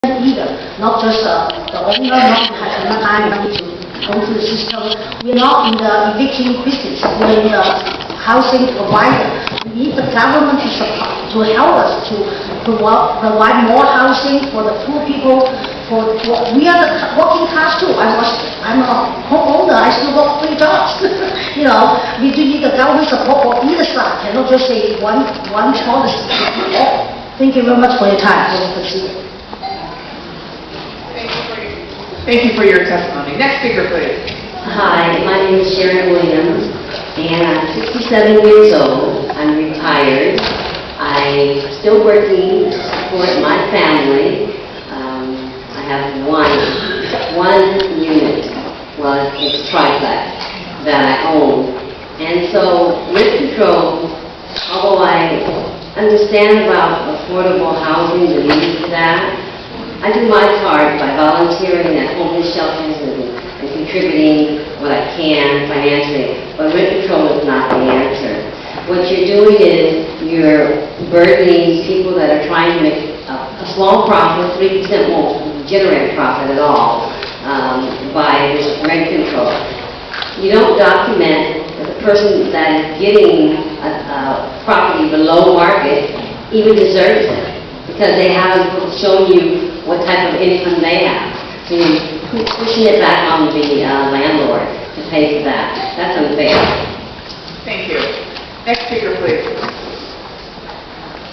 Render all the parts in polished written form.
either, not just the owner, not has enough money to go through the system. We're not in the evicting business. We're in the housing provider. We need the government to support, to help us to provide more housing for the poor people. We are the working class too. I'm a homeowner. I still work 3 jobs. We do need the government support for either side. Cannot just say one policy. Thank you very much for your time. Thank you for your testimony. Next speaker, please. Hi, my name is Sharon Williams, and I'm 67 years old. I'm retired. I'm still working to support my family. I have one unit. Well, it's triplex that I own. And so rent control, although I understand about affordable housing, the needs of that, I do my part by volunteering at homeless shelters and contributing what I can financially, but rent control is not the answer. What you're doing is you're burdening people that are trying to make a small profit. 3% won't generate profit at all by this rent control. You don't document that the person that is getting a property below market even deserves it, because they haven't shown you what type of income they have. So you're pushing it back on the landlord to pay for that. That's unfair. Thank you. Next speaker, please.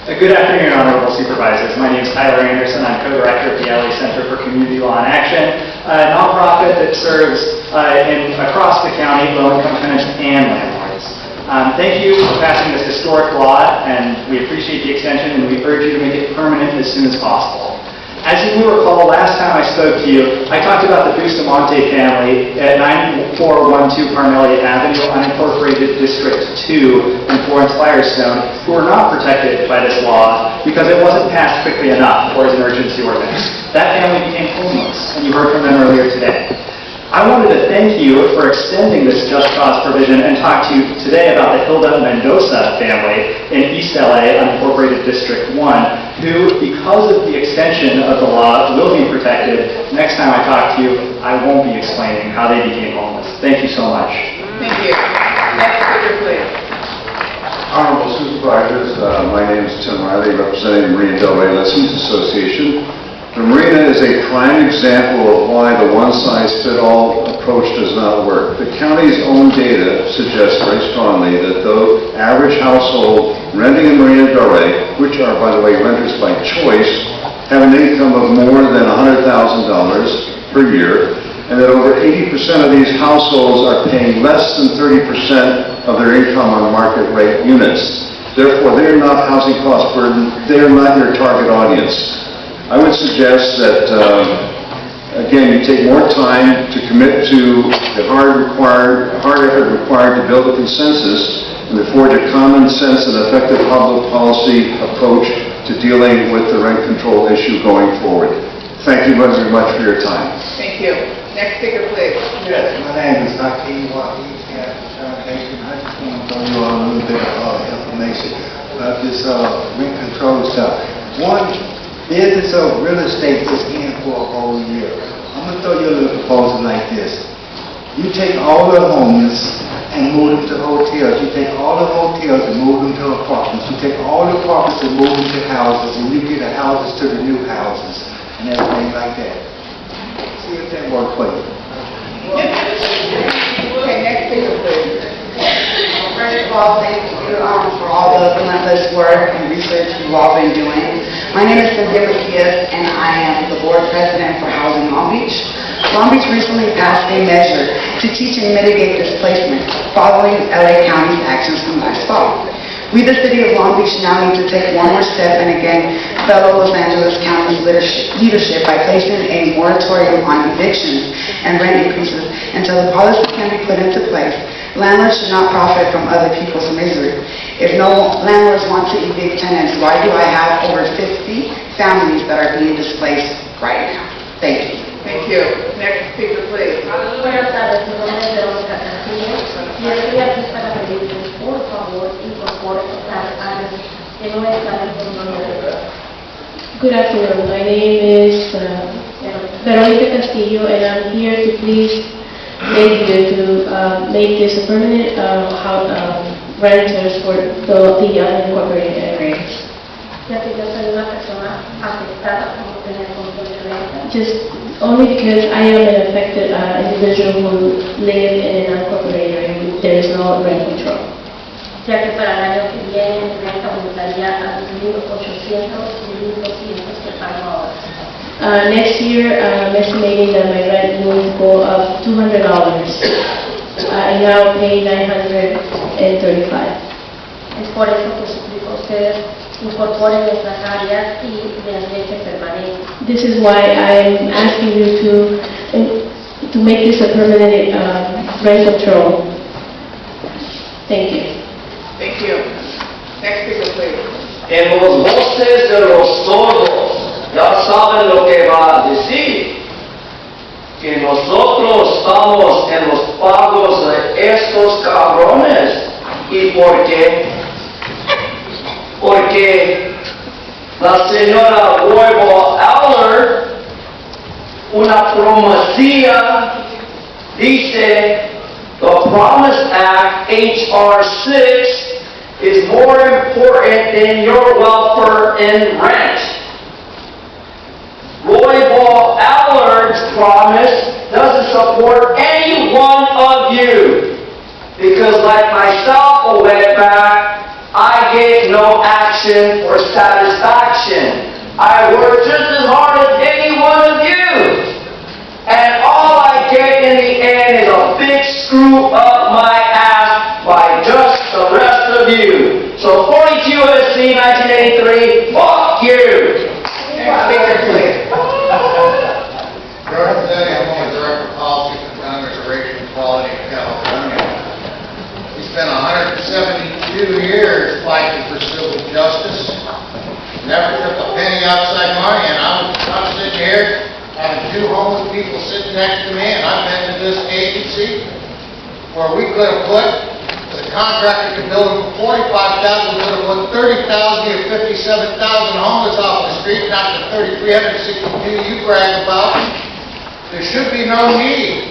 Good afternoon, Honorable Supervisors. My name is Tyler Anderson. I'm co-director of the LA Center for Community Law and Action, a nonprofit that serves across the county low-income tenants and landlords. Thank you for passing this historic law, and we appreciate the extension, and we urge you to make it permanent as soon as possible. As you will recall, last time I spoke to you, I talked about the Bustamante family at 9412 Carmelia Avenue, unincorporated District 2 in Florence Firestone, who are not protected by this law because it wasn't passed quickly enough or as an urgency ordinance. That family became homeless, and you heard from them earlier today. I wanted to thank you for extending this just cause provision and talk to you today about the Hilda Mendoza family in East LA, unincorporated District 1, who, because of the extension of the law, will be protected. Next time I talk to you, I won't be explaining how they became homeless. Thank you so much. Thank you. Next speaker, please. Honorable Supervisors, my name is Tim Riley, representing the Marina Del Rey Lessees Association. The Marina is a prime example of why the one-size-fits-all approach does not work. The county's own data suggests very strongly that the average household renting in Marina Del Rey, which are, by the way, renters by choice, have an income of more than $100,000 per year, and that over 80% of these households are paying less than 30% of their income on market rate units. Therefore, they are not housing cost burden. They are not your target audience. I would suggest that, again, you take more time to commit to the hard effort required to build a consensus and to forge a common sense and effective public policy approach to dealing with the rent control issue going forward. Thank you very much for your time. Thank you. Next speaker, please. Yes, my name is Hakeem Wahid. I just want to throw you all a little bit of information about this rent control stuff. One, business of real estate is in for a whole year. I'm going to throw you a little proposal like this. You take all the homeless and move them to hotels. You take all the hotels and move them to apartments. You take all the apartments and move them to houses, and you get the houses to the new houses and everything like that. See if that works for you. Okay, next speaker, please. First of all, thank you for all the relentless work and research you've all been doing. My name is Cynthia Macias, and I am the board president for Housing Long Beach. Long Beach recently passed a measure to teach and mitigate displacement following LA County's actions from last fall. We, the city of Long Beach, now need to take one more step and again fellow Los Angeles County's leadership by placing a moratorium on evictions and rent increases until the policy can be put into place. Landlords should not profit from other people's misery. If no landlords want to evict tenants, why do I have over 50 families that are being displaced right now? Thank you. Thank you. Next speaker, please. Buenas tardes, mi nombre es Verónica Castillo y estoy aquí para pedirles, por favor, incorporen estas áreas que no están en el Good afternoon. My name is Veronica Castillo, and I'm here to please make this a permanent renters for the unincorporated areas. Ya que yo soy una persona afectada por tener control de renta. Just only because I am an affected individual who live in an unincorporated area, there is no rent control. Ya que para el año que viene mi renta aumentaría a 2.800 y 1.200 que pago ahora. Next year, I'm estimating that my rent will go up $200. I now pay $935. Es por eso que suplico a ustedes incorporen estas áreas y de ambiente permanente. This is why I'm asking you to make this a permanent rent control. Thank you. Thank you. Next speaker, please. En los voces de los sordos, ya saben lo que va a decir. Que nosotros estamos en los pagos de estos cabrones. ¿Y por qué? Porque la señora Huevo Aller, una promesía, dice, the Promise Act, H.R. 6, is more important than your welfare and rent. Roybal Allard's promise doesn't support any one of you. Because like myself a wetback, I get no action or satisfaction. I work just as hard as any one of you. And all I get in the end is a big screw up my ass by just the rest of you. So 42 USC 1983, fuck you! Next speaker, please. Representative, I'm on the Director of Policy for Congress of Racial Equality in California. We spent 172 years fighting for civil justice. Never took a penny outside money, and I'm sitting here having two homeless people sitting next to me, and I've been to this agency where we could have put the contractor to build them for $45,000, we could have put 30,000 or 57,000 homeless off the street, not the 3,362 you brag about. There should be no need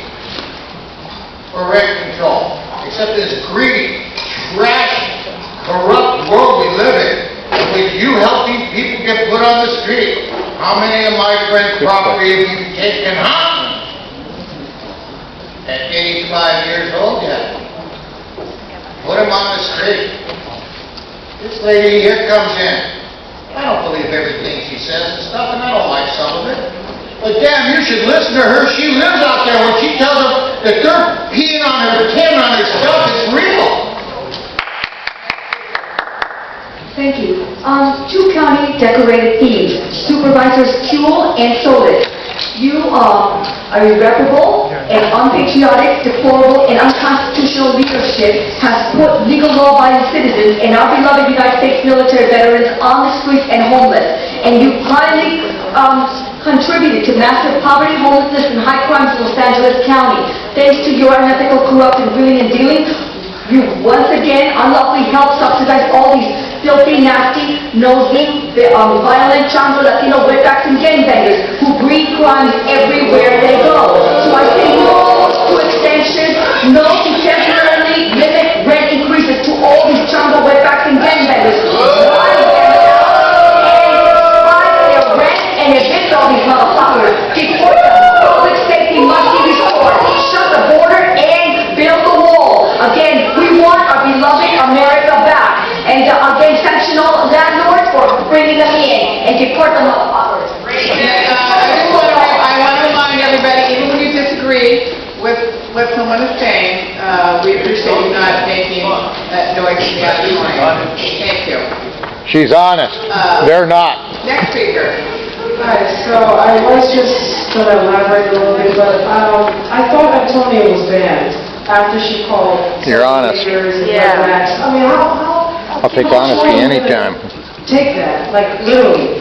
for rent control, except this greedy, trash, corrupt world we live in, in which you help these people get put on the street. How many of my friends' property have you taken home? At 85 years old yet. Put him on the street. This lady here comes in. I don't believe everything she says and stuff, and I don't like some of it. But damn, you should listen to her. She lives out there. When she tells them that they're peeing on her, tin on her stuff, it's real. Thank you. Two county decorated thieves, Supervisors Kuehl and Solis. You are irreparable and unpatriotic, deplorable, and unconstitutional leadership has put legal law-abiding citizens and our beloved United States military veterans on the streets and homeless. And you kindly contributed to massive poverty, homelessness, and high crimes in Los Angeles County. Thanks to your unethical, corrupt, and wheeling and dealing, you once again unlawfully helped subsidize all these filthy, nasty, nosy, violent, Chandra, Latino, wetbacks, and gangbangers who breed crimes everywhere they go. So I say no to extension, no to temporarily limit rent increases to all these Chandra, wetbacks, and gangbangers. Why their rent and evict all these motherfuckers? Deport them. Public safety must be restored. Shut the border and build the wall. Again, we want our beloved America back. And again, sanction all landlords for bringing them in and deport the motherfuckers. I want to remind everybody, even when you disagree with what someone is saying, we appreciate you not making that noise in the auditorium. Thank you. She's honest. They're not. Next speaker. Hi, so I was just going to elaborate a little bit, but I thought Antonia was banned after she called. You're honest. Yeah. I mean, how I'll take honesty anytime. Take that, like literally.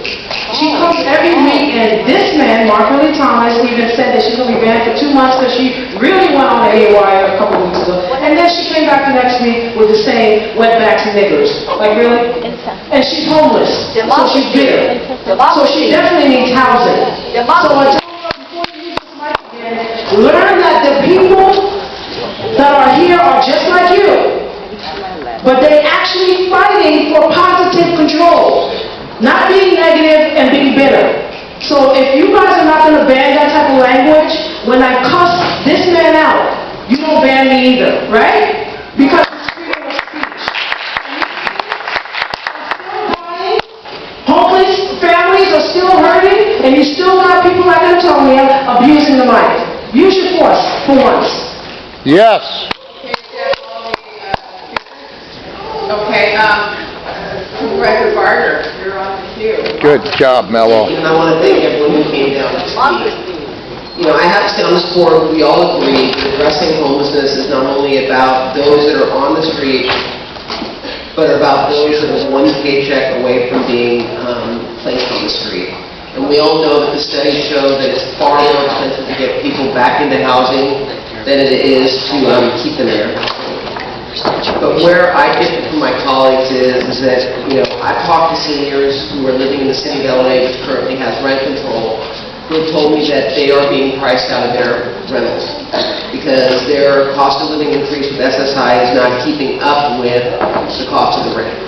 She comes every week, and this man, Mark-Lee Thomas, even said that she's going to be banned for 2 months because she really went on the AY a couple weeks ago. And then she came back the next week with the same wetbacks and niggers. Like, really? And she's homeless, so she's bitter. So she definitely needs housing. So I told her before you use this mic again, learn that the people that are here are just like you, but they're actually fighting for positive control, not being negative and being bitter. So if you guys are not going to ban that type of language, when I cuss this man out, you don't ban me either, right? Because it's freedom of speech. Homeless families are still hurting, and you still got people like Antonia abusing the mic. Use your force for once. Yes. Okay, Supervisor Barger, you're on the queue. Good job, Mello. And I want to thank everyone who came down to speak. You know, I have to say on this board, we all agree that addressing homelessness is not only about those that are on the street, but about those that are one paycheck away from being placed on the street. And we all know that the studies show that it's far more expensive to get people back into housing than it is to keep them there. But where I differ from my colleagues is that, you know, I've talked to seniors who are living in the city of LA, which currently has rent control, who have told me that they are being priced out of their rentals because their cost of living increase with SSI is not keeping up with the cost of the rent.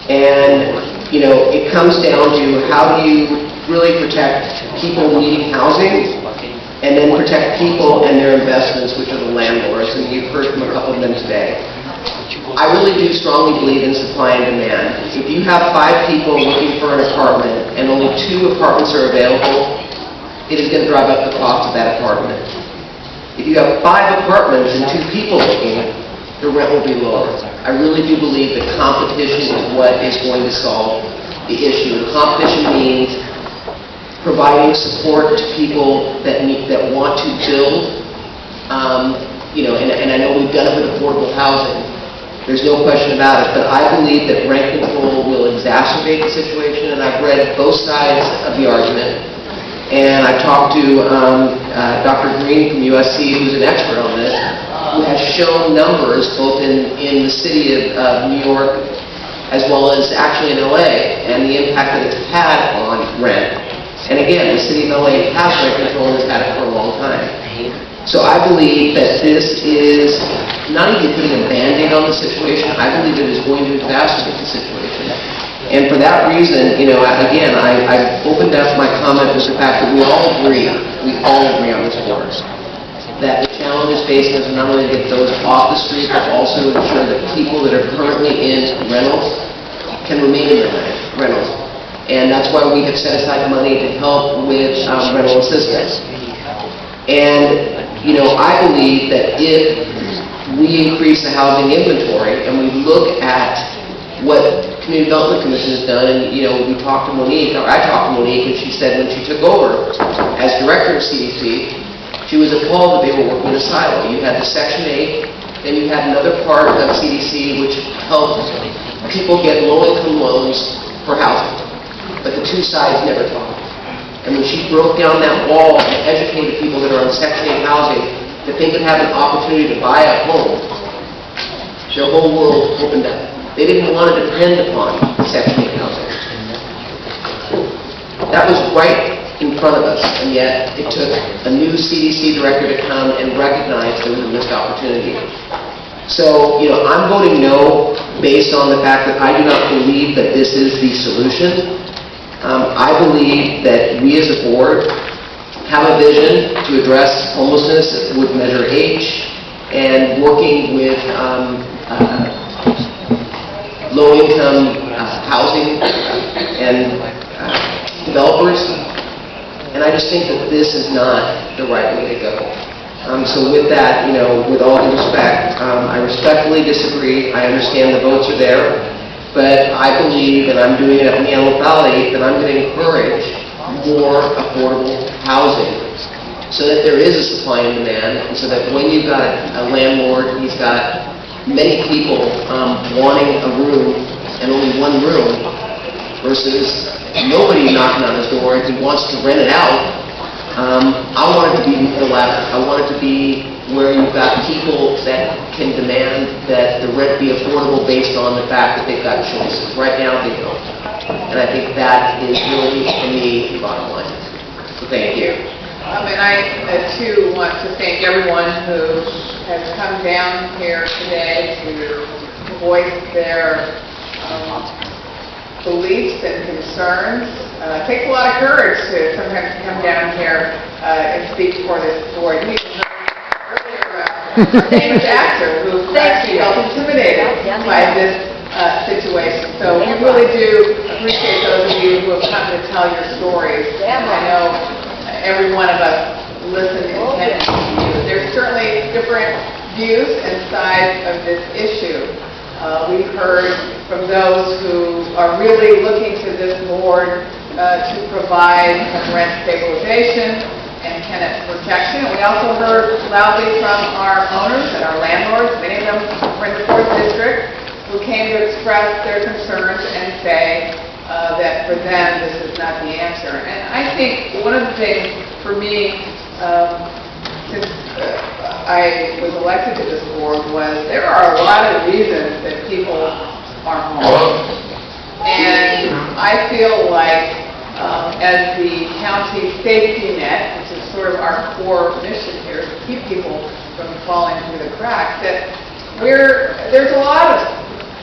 And, you know, it comes down to how do you really protect people needing housing and then protect people and their investments, which are the landlords, and you've heard from a couple of them today. I really do strongly believe in supply and demand. If you have 5 people looking for an apartment and only 2 apartments are available, it is going to drive up the cost of that apartment. If you have 5 apartments and 2 people looking, the rent will be lower. I really do believe that competition is what is going to solve the issue. And competition means providing support to people that want to build, you know, and I know we've done it with affordable housing. There's no question about it, but I believe that rent control will exacerbate the situation, and I've read both sides of the argument. And I talked to Dr. Green from USC, who's an expert on this, who has shown numbers both in the city of New York as well as actually in LA, and the impact that it's had on rent. And again, the city of LA has rent control and has had it for a long time. So I believe that this is not even putting a Band-Aid on the situation. I believe it is going to exacerbate the situation. And for that reason, you know, again, I opened up my comment with the fact that we all agree on this board, that the challenges facing us are not only to get those off the street, but also to ensure that people that are currently in rentals can remain in their rentals. And that's why we have set aside money to help with rental assistance. And, you know, I believe that if we increase the housing inventory and we look at what Community Development Commission has done, and, you know, we talked to Monique, or I talked to Monique, and she said when she took over as director of CDC, she was appalled that they were working in a silo. You had the Section 8, then you had another part of CDC which helped people get low-income loans for housing. But the two sides never talked. And when she broke down that wall and educated people that are on Section 8 housing that they could have an opportunity to buy a home, their whole world opened up. They didn't want to depend upon Section 8 housing. That was right in front of us, and yet it took a new CDC director to come and recognize there was a missed opportunity. So, you know, I'm voting no based on the fact that I do not believe that this is the solution. I believe that we as a board have a vision to address homelessness with Measure H and working with low-income housing and developers. And I just think that this is not the right way to go. So with that, you know, with all due respect, I respectfully disagree. I understand the votes are there. But I believe, and I'm doing it up in the Antelope Valley, that I'm going to encourage more affordable housing so that there is a supply and demand, and so that when you've got a landlord, he's got many people wanting a room and only one room versus nobody knocking on his door. If he wants to rent it out, I want it to be the latter. I want it to be where you've got people that can demand that the rent be affordable based on the fact that they've got choices. Right now, they don't. And I think that is really, for me, the bottom line. So thank you. And I, too, want to thank everyone who has come down here today to voice their beliefs and concerns. It takes a lot of courage to sometimes come down here and speak for this board. We earlier, our famous actor who actually felt intimidated by this situation. So we really do appreciate those of you who have come to tell your stories. And I know every one of us listened intently to you. There's certainly different views and sides of this issue. We've heard from those who are really looking to this board to provide rent stabilization and tenant protection. And we also heard loudly from our owners and our landlords, many of them were in the 4th District, who came to express their concerns and say that for them this is not the answer. And I think one of the things for me, since I was elected to this board, was there are a lot of reasons that people are home. And I feel like as the county safety net, which is sort of our core mission here, to keep people from falling through the cracks, that there's a lot of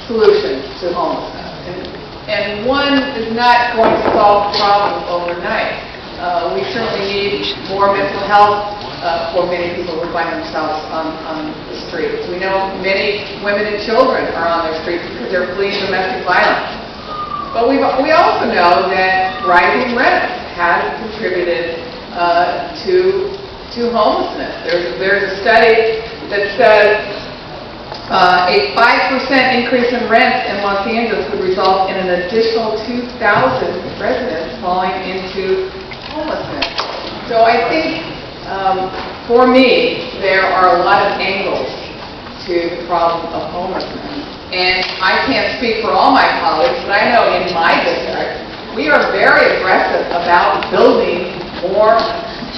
solutions to homelessness. And one is not going to solve the problem overnight. We certainly need more mental health for many people who find themselves on the streets. We know many women and children are on their streets because they're fleeing domestic violence. But we also know that rising rents has contributed to homelessness. There's a study that says a 5% increase in rent in Los Angeles would result in an additional 2,000 residents falling into homelessness. So I think, for me, there are a lot of angles to the problem of homelessness. And I can't speak for all my colleagues, but I know in my district, we are very aggressive about building more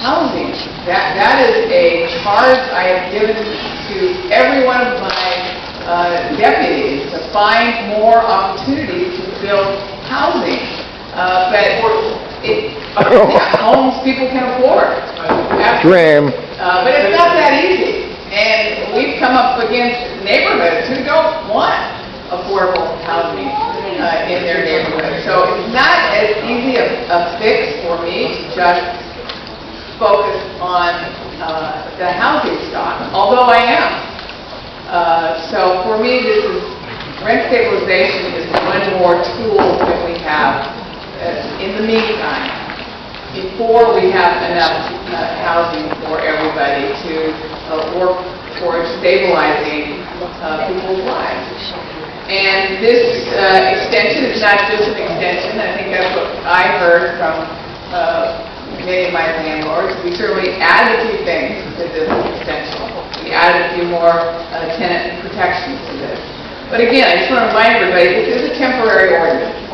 housing. That is a charge I have given to every one of my deputies to find more opportunities to build housing. Homes people can afford. Dream. But it's not that easy. And we've come up against neighborhoods who don't want affordable housing in their neighborhood. So it's not as easy a fix for me to just focus on the housing stock, although I am. So for me, this is rent stabilization is one more tool that we have in the meantime, before we have enough housing for everybody to work towards stabilizing people's lives. And this extension is not just an extension. I think that's what I heard from many of my landlords. We certainly added a few things to this extension. We added a few more tenant protections to this. But again, I just want to remind everybody, this is a temporary ordinance.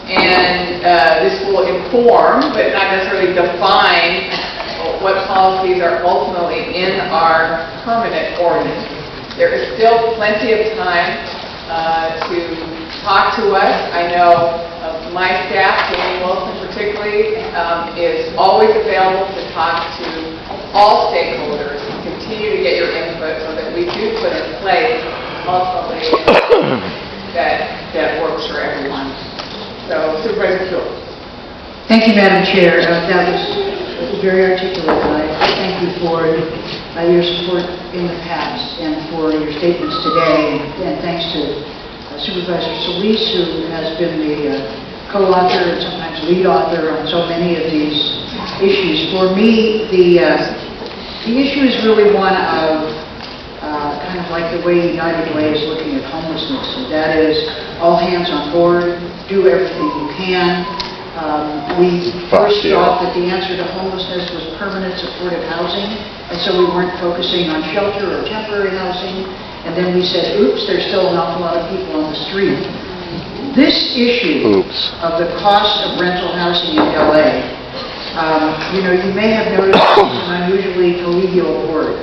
And this will inform, but not necessarily define, what policies are ultimately in our permanent ordinance. There is still plenty of time to talk to us. I know my staff, Jamie Wilson particularly, is always available to talk to all stakeholders, continue to get your input so that we do put in place ultimately that works for everyone. So, Supervisor Kuhl. Thank you, Madam Chair. That was very articulate, and I thank you for your support in the past and for your statements today. And thanks to Supervisor Solis, who has been the co-author and sometimes lead author on so many of these issues. For me, the issue is really one of kind of like the way United Way is looking at homelessness. And that is all hands on board, do everything you can. We first thought that the answer to homelessness was permanent supportive housing, and so we weren't focusing on shelter or temporary housing. And then we said, oops, there's still an awful lot of people on the street. This issue of the cost of rental housing in LA, you may have noticed it's an unusually collegial board.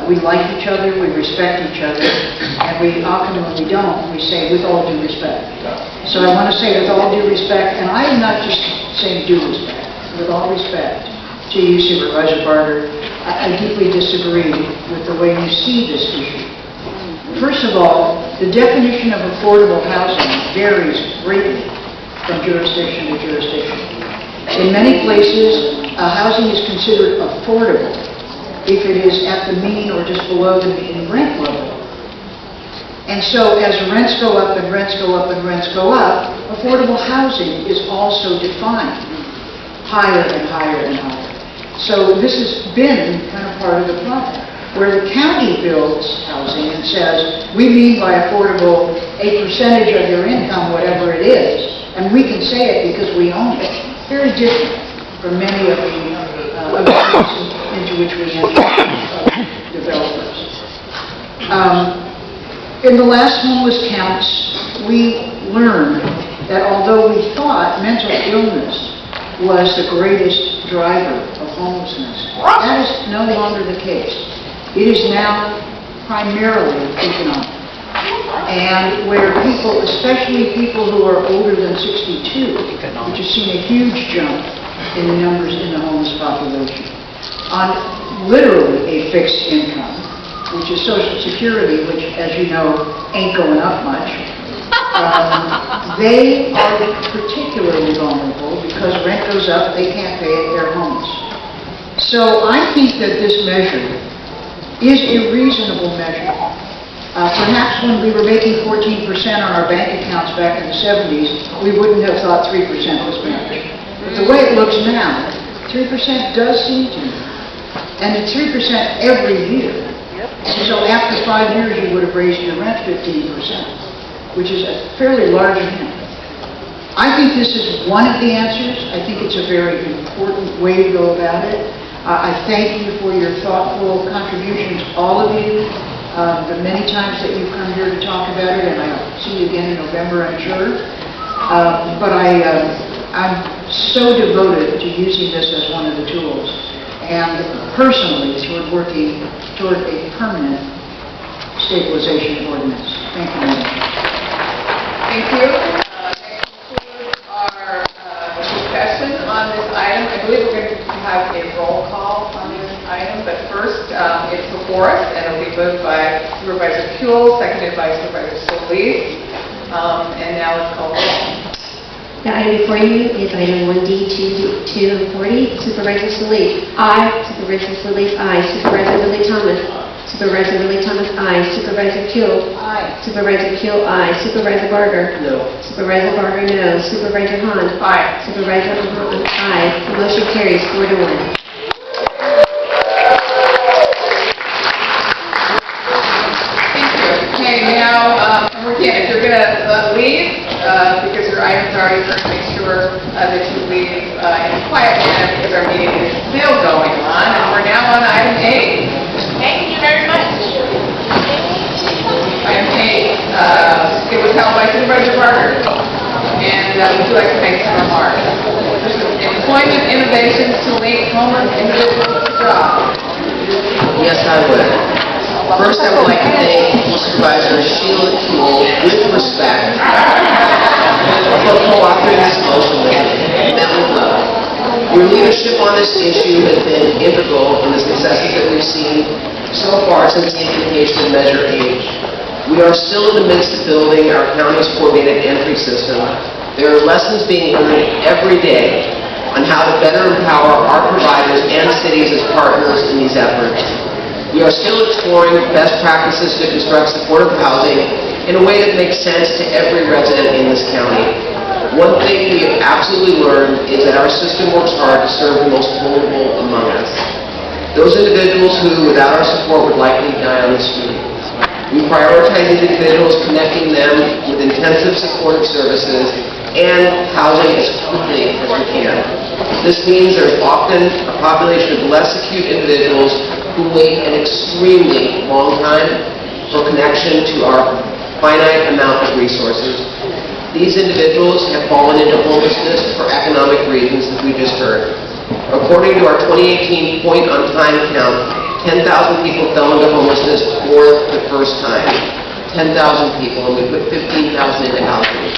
We like each other, we respect each other, and we often, when we don't, we say with all due respect. So I want to say with all due respect, and I am not just saying due respect, with all respect to you, Supervisor Barger, I deeply disagree with the way you see this issue. First of all, the definition of affordable housing varies greatly from jurisdiction to jurisdiction. In many places, housing is considered affordable if it is at the mean or just below the mean rent level. And so as rents go up and rents go up and rents go up, affordable housing is also defined higher and higher and higher. So this has been kind of part of the problem, where the county builds housing and says, we mean by affordable a percentage of your income, whatever it is, and we can say it because we own it. Very different from many of the agreements into which we enter developers. In the last homeless counts, we learned that although we thought mental illness was the greatest driver of homelessness, that is no longer the case. It is now primarily economic. And where people, especially people who are older than 62, which has seen a huge jump in the numbers in the homeless population, on literally a fixed income, which is Social Security, which, as you know, ain't going up much, they are particularly vulnerable because rent goes up, they can't pay it, they're homeless. So I think that this measure is a reasonable measure. Perhaps when we were making 14% on our bank accounts back in the 70s, we wouldn't have thought 3% was much. But the way it looks now, 3% does seem to me. And it's 3% every year. So after 5 years, you would have raised your rent 15%, which is a fairly large amount. I think this is one of the answers. I think it's a very important way to go about it. I thank you for your thoughtful contributions, all of you, the many times that you've come here to talk about it, and I'll see you again in November, I'm sure. But I'm so devoted to using this as one of the tools, and personally toward working toward a permanent stabilization ordinance. Thank you, Madam. Thank you. That concludes our discussion on this item. I believe we're going to have a roll call on this item, but first, it's before us, and it'll be moved by Supervisor Kuehl, seconded by Supervisor Solis. And now let's call the roll. The item before you is item 1D, 240. Supervisor Solis. Aye. Supervisor Solis, aye. Supervisor Willie Thomas. Supervisor Willie Thomas, aye. Supervisor Kuehl. Aye. Supervisor Kuehl, aye. Supervisor Barger. No. Supervisor Barger, no. Supervisor Hahn. Aye. Supervisor Hahn, aye. The motion carries 4-1. Okay, now, again, if you're going to leave, because your item's already heard, make sure that you leave in a quiet manner because our meeting is still going on, and we're now on item 8. Thank you very much. Item 8, it was held by Supervisor Barger, and would you like to make some remarks? Employment innovations to link homeless individuals to jobs. Yes, I would. First, I would like to thank Supervisor Sheila Kuehl, with respect, for co-authoring this motion with Mello. Your leadership on this issue has been integral in the successes that we've seen so far since the implementation of Measure H. We are still in the midst of building our county's coordinated entry system. There are lessons being learned every day on how to better empower our providers and cities as partners in these efforts. We are still exploring best practices to construct supportive housing in a way that makes sense to every resident in this county. One thing we have absolutely learned is that our system works hard to serve the most vulnerable among us. Those individuals who, without our support, would likely die on the street. We prioritize these individuals, connecting them with intensive supportive services and housing as quickly as we can. This means there's often a population of less acute individuals who wait an extremely long time for connection to our finite amount of resources. These individuals have fallen into homelessness for economic reasons, as we just heard. According to our 2018 point on time count, 10,000 people fell into homelessness for the first time. 10,000 people, and we put 15,000 into housing.